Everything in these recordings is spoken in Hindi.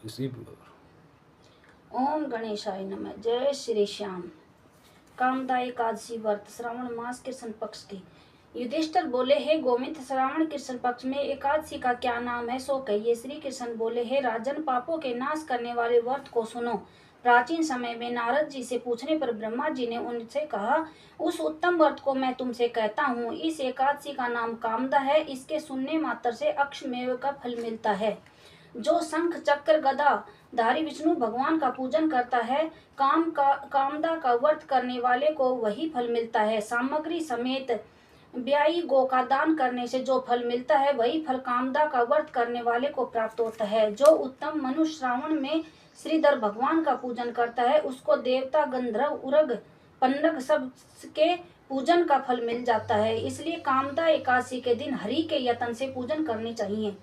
इसी ओम गणेशाय नमः। जय श्री श्याम। कामदा एकादशी व्रत श्रावण मास कृष्ण पक्ष की। युधिष्ठिर बोले, हे गोविंद, श्रावण कृष्ण पक्ष में एकादशी का क्या नाम है सो कहिए। श्री कृष्ण बोले, हे राजन, पापों के नाश करने वाले व्रत को सुनो। प्राचीन समय में नारद जी से पूछने पर ब्रह्मा जी ने उनसे कहा, उस उत्तम व्रत को मैं तुमसे कहता हूँ। इस एकादशी का नाम कामदा है। इसके सुनने मात्र से अक्षमेव का फल मिलता है। जो शंख चक्र गदा धारी विष्णु भगवान का पूजन करता है, कामदा का व्रत करने वाले को वही फल मिलता है। सामग्री समेत ब्याई गो का दान करने से जो फल मिलता है, वही फल कामदा का व्रत करने वाले को प्राप्त होता है। जो उत्तम मनुष्य श्रावण में श्रीधर भगवान का पूजन करता है, उसको देवता, गंधर्व, उरग, पन्नग सब के पूजन का फल मिल जाता है। इसलिए कामदा एकादशी के दिन हरि के यत्न से पूजन करनी चाहिए।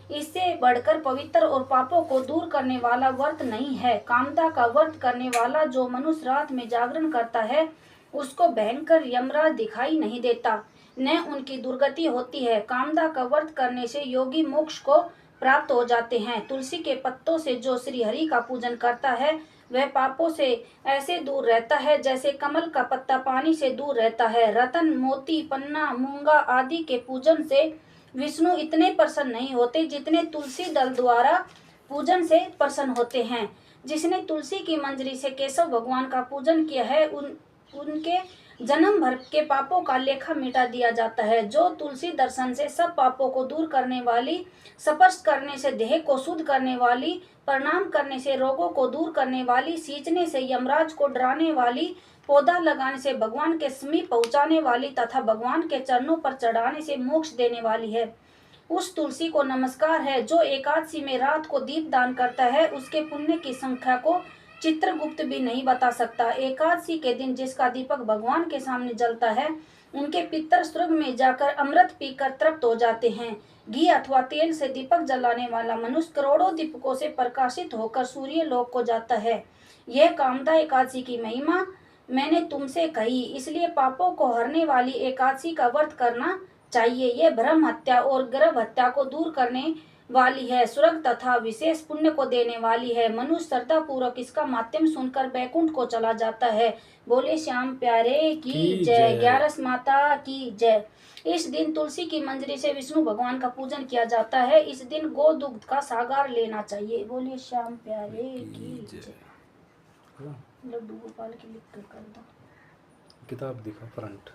इससे बढ़कर पवित्र और पापों को दूर करने वाला व्रत नहीं है। कामदा का व्रत करने वाला जो मनुष्य रात में जागरण करता है, उसको भयंकर यमराज दिखाई नहीं देता, न उनकी दुर्गति होती है। कामदा का व्रत करने से योगी मोक्ष को प्राप्त हो जाते हैं। तुलसी के पत्तों से जो श्री हरि का पूजन करता है, वह पापों से ऐसे दूर रहता है जैसे कमल का पत्ता पानी से दूर रहता है। रतन, मोती, पन्ना, मूंगा आदि के पूजन से विष्णु इतने प्रसन्न नहीं होते जितने तुलसी दल द्वारा पूजन से प्रसन्न होते हैं। जिसने तुलसी की मंजरी से केशव भगवान का पूजन किया है, उनके जन्म भर के पापों का लेखा मिटा दिया जाता है। जो तुलसी दर्शन से सब पापों को दूर करने वाली, स्पर्श करने से देह को शुद्ध करने वाली, प्रणाम करने से रोगों को दूर करने वाली, सींचने से यमराज को डराने वाली, पौधा लगाने से भगवान के समीप पहुंचाने वाली तथा भगवान के चरणों पर चढ़ाने से मोक्ष देने वाली है, उस तुलसी को नमस्कार है। जो एकादशी में रात को दीप दान करता है, उसके पुण्य की संख्या को चित्रगुप्त भी नहीं बता सकता। एकादशी के दिन जिसका दीपक भगवान के सामने जलता है, उनके पितर स्वर्ग में जाकर अमृत पीकर तृप्त हो जाते हैं। घी अथवा तेल से दीपक जलाने वाला मनुष्य करोड़ों दीपकों से प्रकाशित होकर सूर्य लोक को जाता है। यह कामदा एकादशी की महिमा मैंने तुमसे कही, इसलिए पापों को हरने वाली एकादशी का व्रत करना चाहिए। ये ब्रह्म हत्या और गर्भ हत्या को दूर करने वाली है, स्वर्ग तथा विशेष पुण्य को देने वाली है। मनुष्य श्रद्धा पूर्वक इसका माध्यम सुनकर बैकुंठ को चला जाता है। बोले श्याम प्यारे की जय। 11 माता की जय। इस दिन तुलसी की मंजरी से विष्णु भगवान का पूजन किया जाता है। इस दिन गो दुग्ध का सागर लेना चाहिए। बोले श्याम प्यारे की जय। लड्डू गोपाल की लिख कर दो। किताब दिखा फ्रंट।